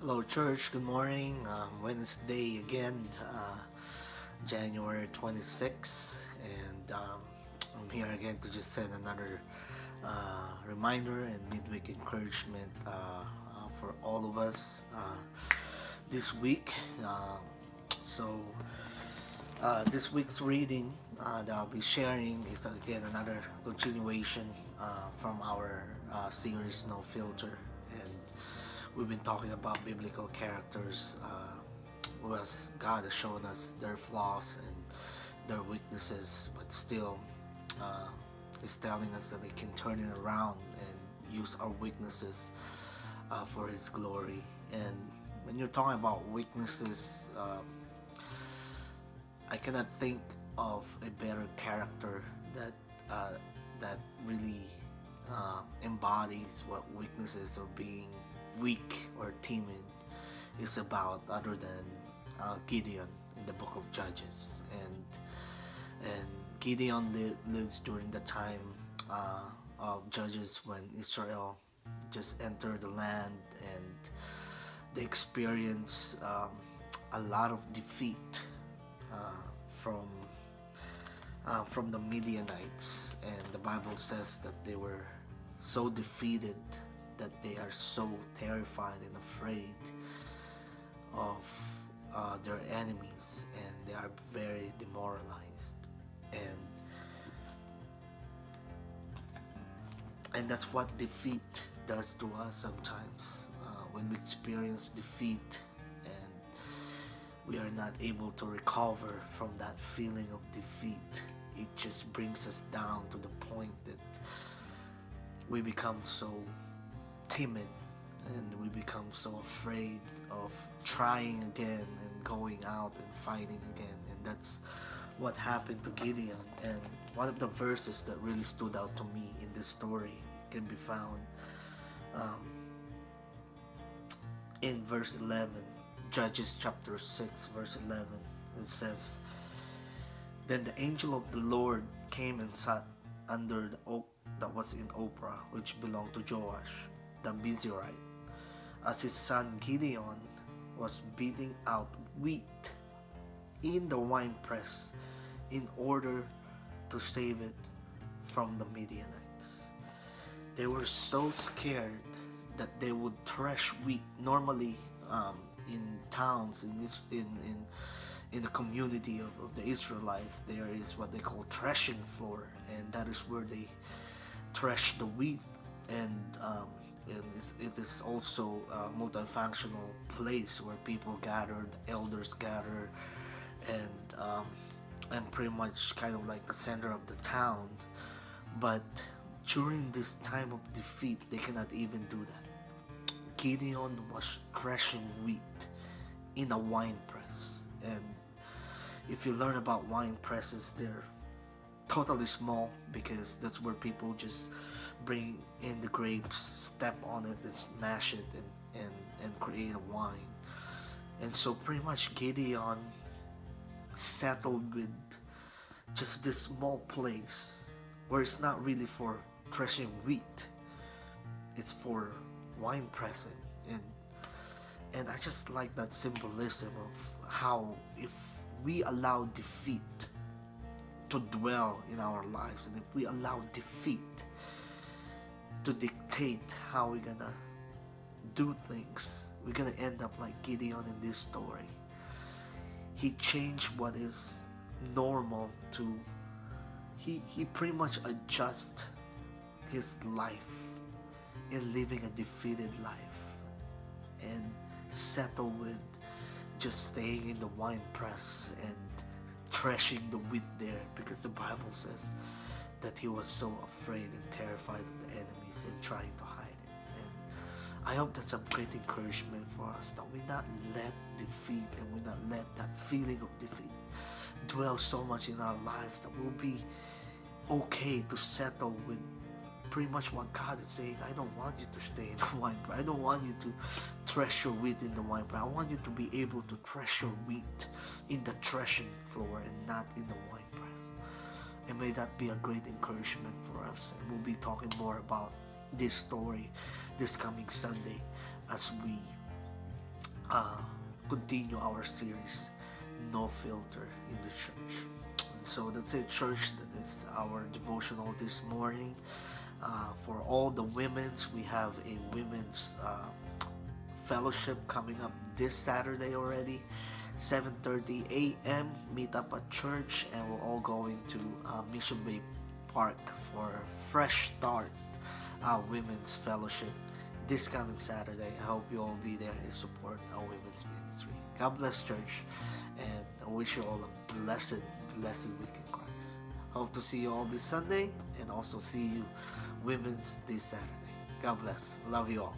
Hello, church. Good morning. Wednesday again, January 26th, and I'm here again to just send another reminder and midweek encouragement for all of us this week. So, this week's reading that I'll be sharing is again another continuation from our series No Filter, and we've been talking about biblical characters who has God has shown us their flaws and their weaknesses, but still uh, is telling us that they can turn it around and use our weaknesses for His glory. And when you're talking about weaknesses, I cannot think of a better character that uh, that really embodies what weaknesses or being weak or timid is about, other than Gideon in the book of Judges. And Gideon lives during the time of Judges, when Israel just entered the land, and they experience a lot of defeat uh, from from the Midianites, and the Bible says that they were so defeated that they are so terrified and afraid of their enemies, and they are very demoralized, and that's what defeat does to us sometimes. When we experience defeat and we are not able to recover from that feeling of defeat, it just brings us down to the point that we become so timid, and we become so afraid of trying again and going out and fighting again. And that's what happened to Gideon. And one of the verses that really stood out to me in this story can be found um, in verse 11, Judges chapter 6 verse 11. It says, "Then the angel of the Lord came and sat under the oak that was in Ophrah, which belonged to Joash the Bezerite, as his son Gideon was beating out wheat in the winepress in order to save it from the Midianites." They were so scared that they would thresh wheat. Normally, in towns, in the community of the Israelites, there is what they call threshing floor, and that is where they thresh the wheat. And it is also a multifunctional place where people gather, the elders gather, and pretty much kind of like the center of the town. But during this time of defeat, they cannot even do that. Gideon was threshing wheat in a wine press, and if you learn about wine presses, they're totally small, because that's where people just bring in the grapes, step on it, and smash it, and create a wine. And so pretty much Gideon settled with just this small place where it's not really for threshing wheat, it's for wine pressing. And I just like that symbolism of how, if we allow defeat to dwell in our lives, and if we allow defeat to dictate how we're gonna do things, we're gonna end up like Gideon in this story. He changed what is normal to, he pretty much adjust his life in living a defeated life, and settle with just staying in the wine press and threshing the wheat there, because the Bible says that he was so afraid and terrified of the enemies and trying to hide it. And I hope that's a great encouragement for us, that we not let defeat, and we not let that feeling of defeat dwell so much in our lives, that we'll be okay to settle with pretty much what God is saying. I don't want you to stay in the wine press. I don't want you to thresh your wheat in the wine press. I want you to be able to thresh your wheat in the threshing floor and not in the wine press. And may that be a great encouragement for us. And we'll be talking more about this story this coming Sunday as we uh, continue our series, No Filter in the Church. And so that's it, church. That is our devotional this morning. For all the women's, we have a women's fellowship coming up this Saturday already. 7:30 a.m. Meet up at church, and we're all going to Mission Bay Park for Fresh Start Women's Fellowship this coming Saturday. I hope you all be there and support our women's ministry. God bless, church, and I wish you all a blessed week in Christ. Hope to see you all this Sunday, and also see you women's this Saturday. God bless. Love you all.